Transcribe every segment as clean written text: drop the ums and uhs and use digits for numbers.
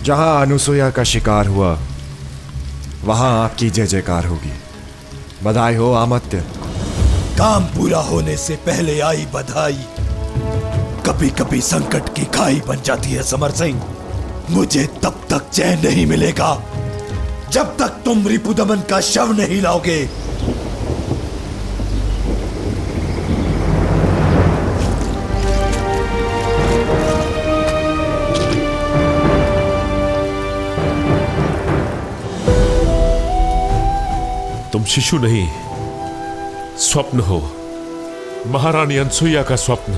जहां अनुसुईया का शिकार हुआ वहां आपकी जय जयकार होगी। बधाई हो अमात्य। काम पूरा होने से पहले आई बधाई कभी कभी संकट की खाई बन जाती है समर सिंह। मुझे तब तक चैन नहीं मिलेगा जब तक तुम रिपुदमन का शव नहीं लाओगे। तुम शिशु नहीं, स्वप्न हो। महारानी अनसुईया का स्वप्न,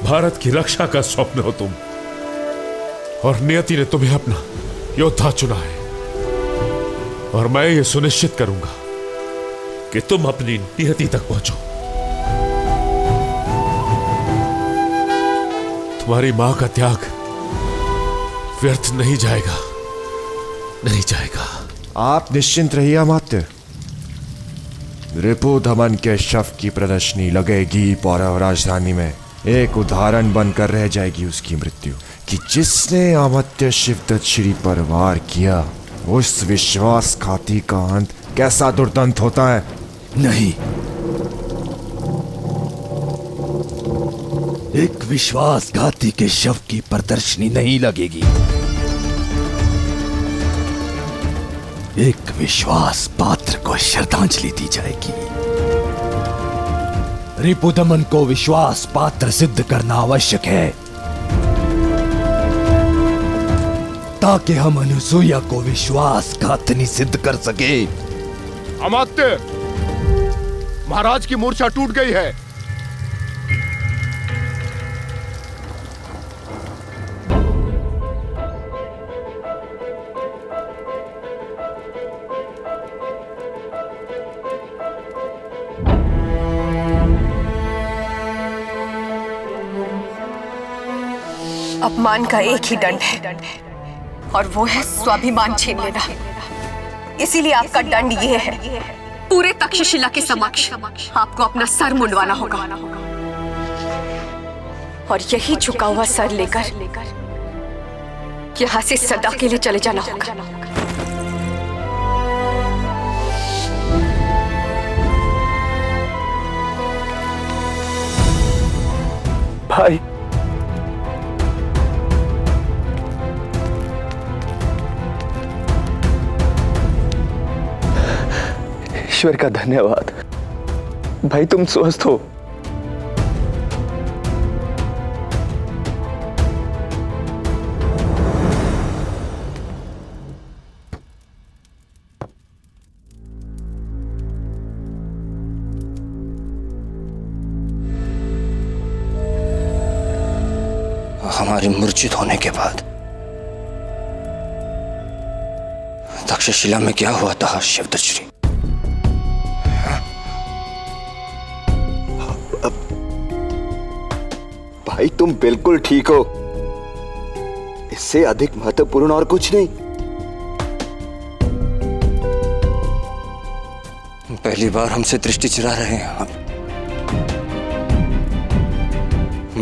भारत की रक्षा का स्वप्न हो तुम। और नियति ने तुम्हें अपना योद्धा चुना है। और मैं ये सुनिश्चित करूंगा कि तुम अपनी नियति तक पहुंचो। तुम्हारी मां का त्याग व्यर्थ नहीं जाएगा, नहीं जाएगा। आप निश्चिंत रहिए अमात्य। रिपुदमन के शव की प्रदर्शनी लगेगी पौरव राजधानी में। एक उदाहरण बनकर रह जाएगी उसकी मृत्यु कि जिसने अमात्य शिवदत्त श्री पर वार किया उस विश्वासघाती का अंत कैसा दुर्दांत होता है। नहीं, एक विश्वासघाती के शव की प्रदर्शनी नहीं लगेगी। एक विश्वास पात्र को श्रद्धांजलि दी जाएगी। रिपुदमन को विश्वास पात्र सिद्ध करना आवश्यक है ताकि हम अनुसुईया को विश्वासघातिनी सिद्ध कर सके। अमात्य, महाराज की मूर्छा टूट गई है। अपमान का एक ही दंड है और वो है स्वाभिमान छीन लेना। इसीलिए आपका दंड ये है, पूरे तक्षशिला के समक्ष आपको अपना सर मुंडवाना होगा और यही झुका हुआ सर लेकर यहाँ से सदा के लिए चले जाना होगा। भाई, ईश्वर का धन्यवाद। भाई तुम स्वस्थ हो। हमारे मूर्छित होने के बाद तक्षशिला में क्या हुआ था शिवदत्त श्री? भाई तुम बिल्कुल ठीक हो। इससे अधिक महत्वपूर्ण और कुछ नहीं। पहली बार हमसे दृष्टि चुरा रहे हैं आप।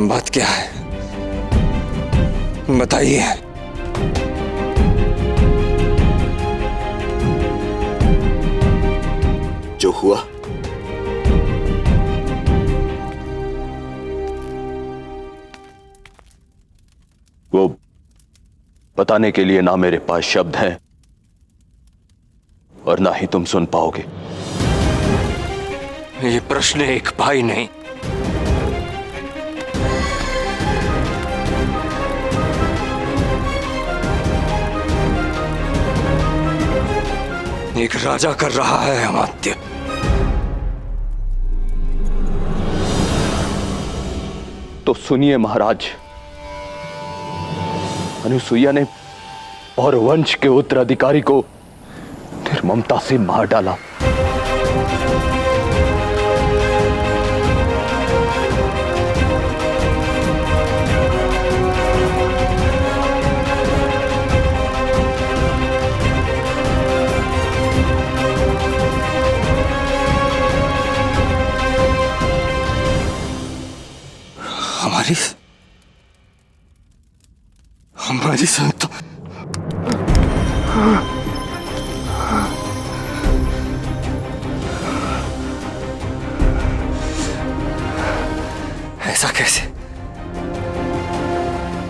बात क्या है बताइए। जो हुआ वो बताने के लिए ना मेरे पास शब्द हैं और ना ही तुम सुन पाओगे। ये प्रश्न एक भाई नहीं, एक राजा कर रहा है अमात्य। तो सुनिए महाराज, अनुसुईया ने और वंश के उत्तराधिकारी को निर्ममता से मार डाला। हमारी संतान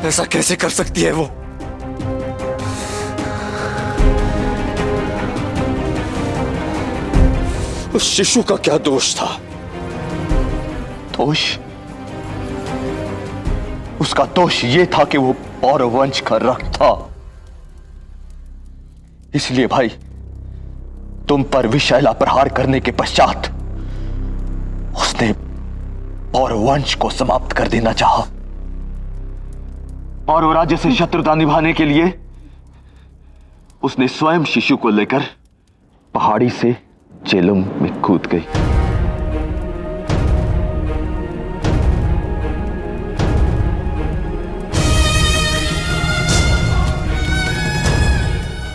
ऐसा कैसे कर सकती है वो? उस शिशु का क्या दोष था? दोष? उसका दोष यह था कि वो पौरव वंश का रक्त था। इसलिए भाई, तुम पर विषैला प्रहार करने के पश्चात उसने पौरव वंश को समाप्त कर देना चाहा और वो राज्य से शत्रुता निभाने के लिए उसने स्वयं शिशु को लेकर पहाड़ी से झेलम में कूद गई।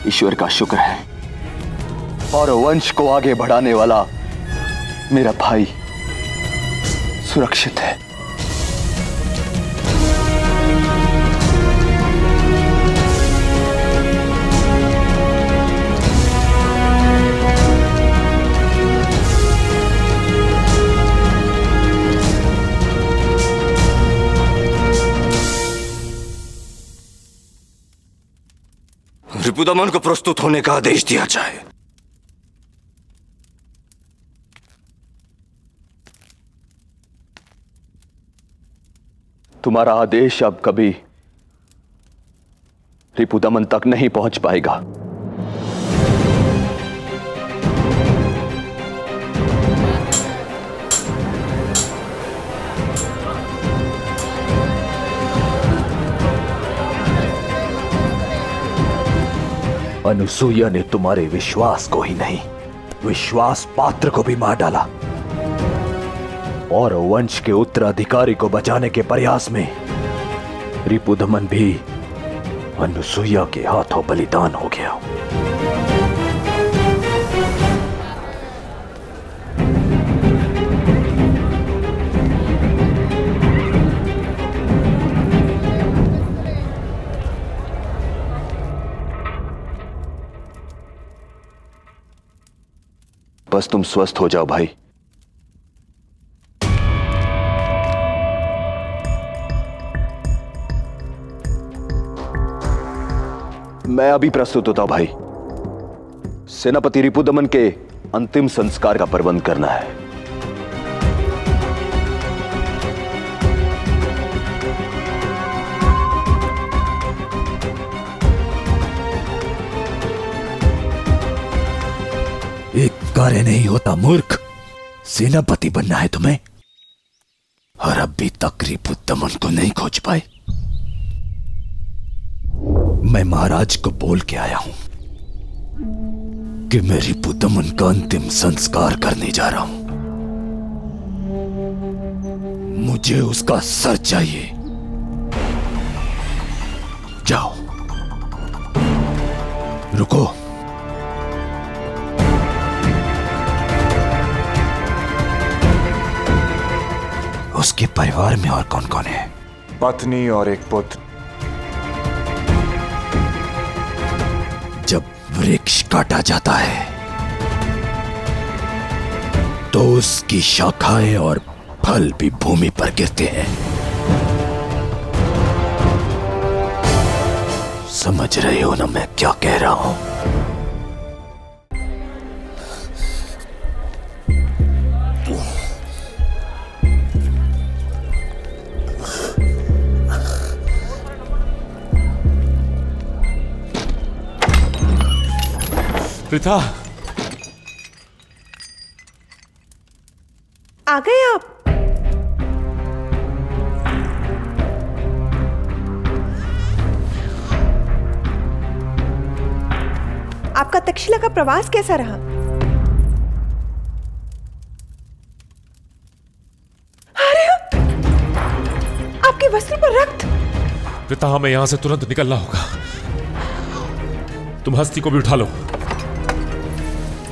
ईश्वर का शुक्र है और वंश को आगे बढ़ाने वाला मेरा भाई सुरक्षित है। रिपुदमन को प्रस्तुत होने का आदेश दिया जाए। तुम्हारा आदेश अब कभी रिपुदमन तक नहीं पहुंच पाएगा। अनुसूया ने तुम्हारे विश्वास को ही नहीं, विश्वास पात्र को भी मार डाला और वंश के उत्तराधिकारी को बचाने के प्रयास में रिपुदमन भी अनुसूया के हाथों बलिदान हो गया। बस तुम स्वस्थ हो जाओ भाई। मैं अभी प्रस्तुत होता हूं भाई। सेनापति रिपुदमन के अंतिम संस्कार का प्रबंध करना है। एक कार्य नहीं होता मूर्ख, सेनापति बनना है तुम्हें और अभी तक रिपुदमन को नहीं खोज पाए। मैं महाराज को बोल के आया हूं कि मैं रिपुदमन का अंतिम संस्कार करने जा रहा हूं। मुझे उसका सर चाहिए। जाओ, रुको। उसके परिवार में और कौन कौन है? पत्नी और एक पुत्र। जब वृक्ष काटा जाता है तो उसकी शाखाएं और फल भी भूमि पर गिरते हैं। समझ रहे हो ना मैं क्या कह रहा हूं? प्रीता, आ गए आप? आपका तक्षशिला का प्रवास कैसा रहा? अरे, आपके वस्त्र पर रक्त। प्रीता, हमें यहां से तुरंत निकलना होगा। तुम हस्ती को भी उठा लो।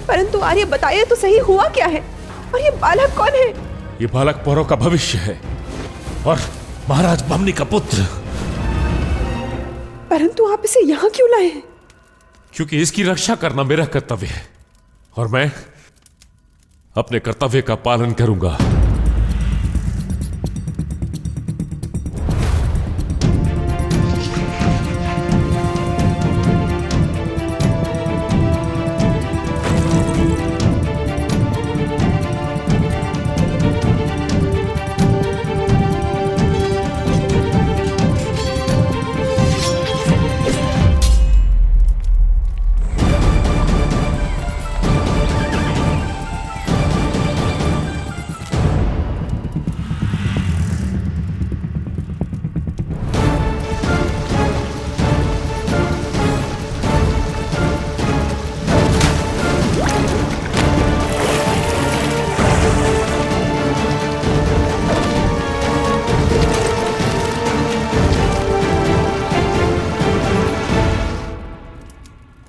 परंतु आर्य, बताइए तो सही, हुआ क्या है? और ये बालक कौन है? ये बालक पौरव का भविष्य है और महाराज बमनी का पुत्र। परंतु आप इसे यहां क्यों लाए हैं? क्योंकि इसकी रक्षा करना मेरा कर्तव्य है और मैं अपने कर्तव्य का पालन करूंगा।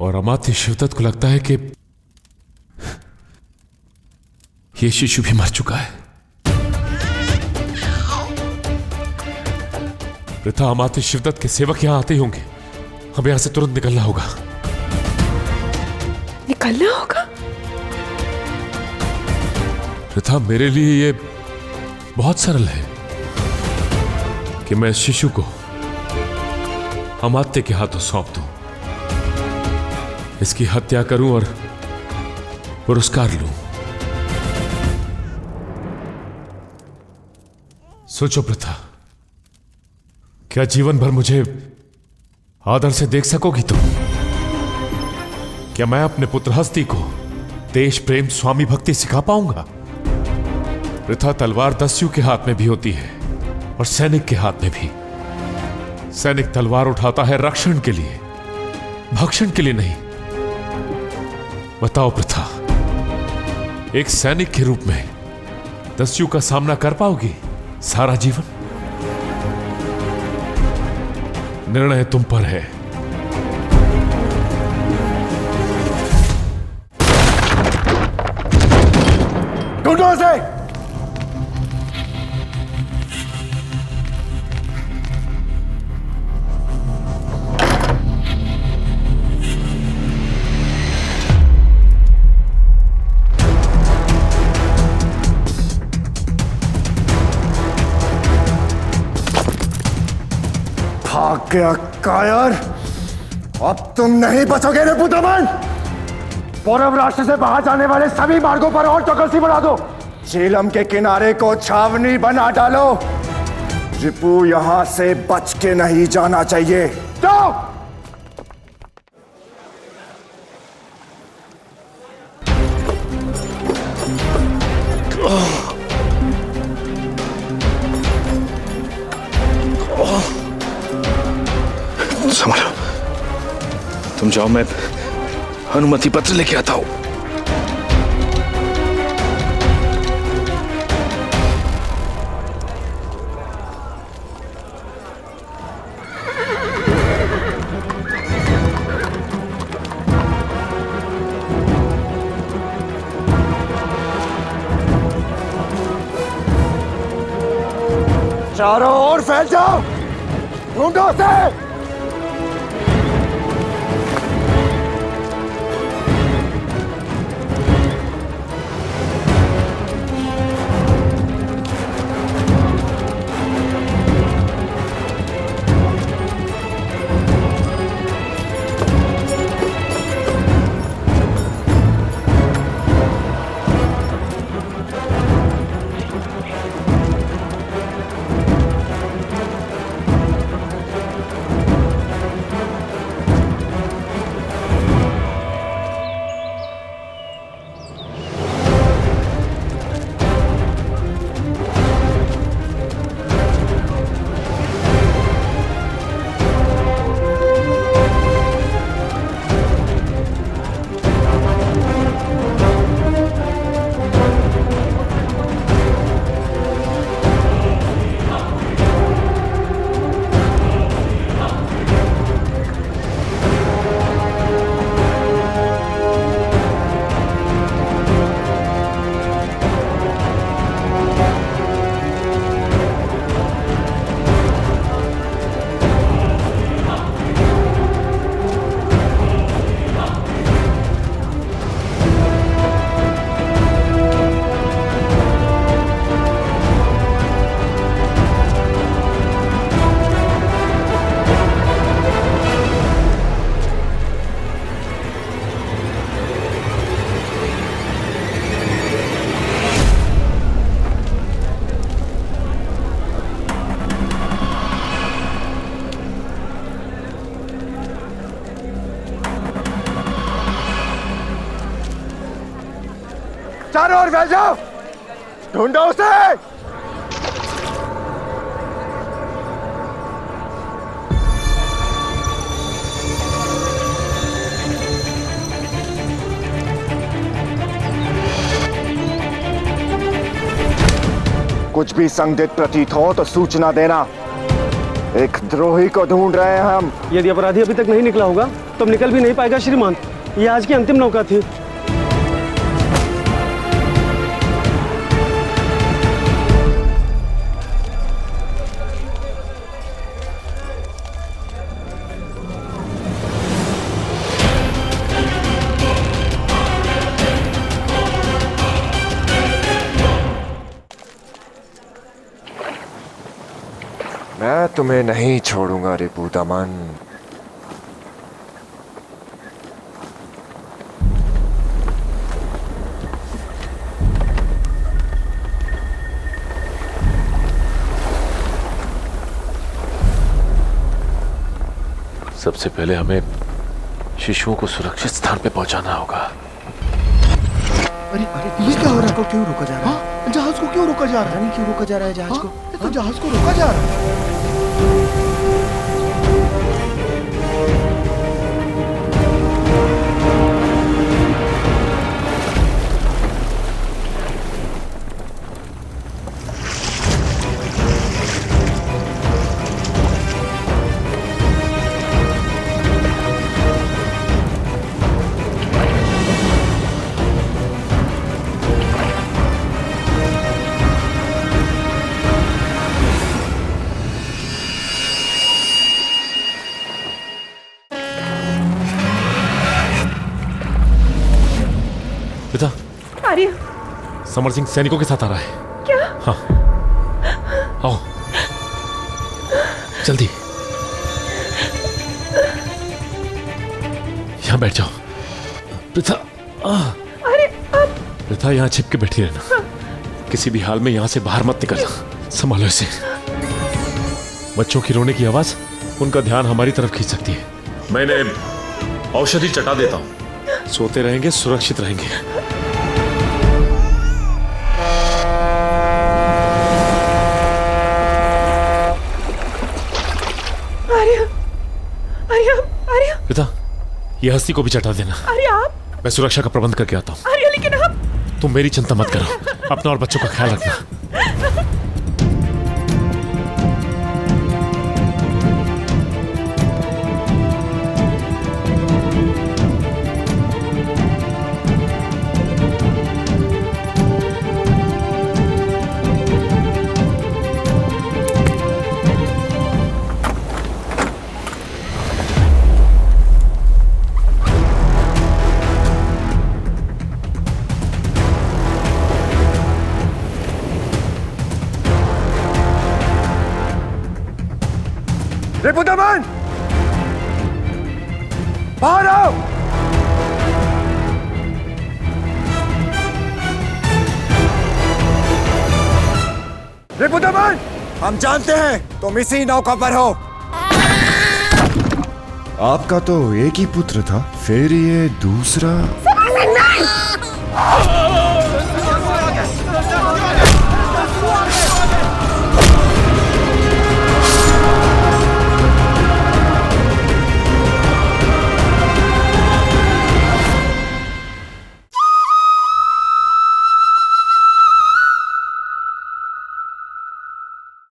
और अमात्य शिवदत्त को लगता है कि यह शिशु भी मर चुका है। प्रथा, अमात्य शिवदत्त के सेवक यहां आते ही होंगे। हमें यहां से तुरंत निकलना होगा। निकलना होगा? प्रथा, मेरे लिए यह बहुत सरल है कि मैं इस शिशु को अमात्य के हाथों सौंप दूं, इसकी हत्या करूं और पुरस्कार लूं। सोचो प्रथा, क्या जीवन भर मुझे आदर से देख सकोगी तुम? क्या मैं अपने पुत्र हस्ती को देश प्रेम स्वामी भक्ति सिखा पाऊंगा? प्रथा, तलवार दस्यु के हाथ में भी होती है और सैनिक के हाथ में भी। सैनिक तलवार उठाता है रक्षण के लिए, भक्षण के लिए नहीं। बताओ प्रथा, एक सैनिक के रूप में दस्यु का सामना कर पाओगी सारा जीवन? निर्णय तुम पर है। ढूंढो उसे। भाग गया कायर। अब तुम नहीं बचोगे रे पुत्रमन। पौरव राष्ट्र से बाहर जाने वाले सभी मार्गों पर और चौकसी बढ़ा दो। झीलम के किनारे को छावनी बना डालो। रिपु यहां से बच के नहीं जाना चाहिए। जाओ। संभालो, तुम जाओ, मैं अनुमति पत्र लेके आता हूं। चारों ओर फैल जाओ। ढूंढो उसे। चारों ओर फैल जाओ, ढूंढो उसे। कुछ भी संदिग्ध प्रतीत हो तो सूचना देना। एक द्रोही को ढूंढ रहे हैं हम। यदि अपराधी अभी तक नहीं निकला होगा तो निकल भी नहीं पाएगा श्रीमान। ये आज की अंतिम नौका थी। मैं तुम्हें नहीं छोड़ूंगा रिपुदमन। सबसे पहले हमें शिशुओं को सुरक्षित स्थान पे पहुंचाना होगा। अरे अरे ये क्या हो रहा है? क्यों रोका जा रहा है? जहाज को क्यों रोका जा रहा है? क्यों रोका जा रहा है जहाज को? ये तो जहाज को रोका जा रहा है। पिता, आर्य, समर सिंह सैनिकों के साथ आ रहा है। क्या? हाँ, आओ जल्दी, यहाँ बैठ जाओ। प्रथा, अरे अब प्रथा यहाँ छिप के बैठी रहना। किसी भी हाल में यहाँ से बाहर मत निकलना। संभालो इसे। बच्चों की रोने की आवाज उनका ध्यान हमारी तरफ खींच सकती है। मैं इन्हें औषधि चटा देता हूँ। सोते रहेंगे, सुरक्षित रहेंगे। आर्य, आर्य, आर्य, पिता, ये हस्ती को भी चटा देना। आर्य आप। मैं सुरक्षा का प्रबंध करके आता हूँ। आर्य लेकिन आप। तुम मेरी चिंता मत करो। अपना और बच्चों का ख्याल रखना। रिपुदमन, बाहर आओ। रिपुदमन, हम जानते हैं तुम इसी नौका पर हो। आपका तो एक ही पुत्र था, फिर ये दूसरा।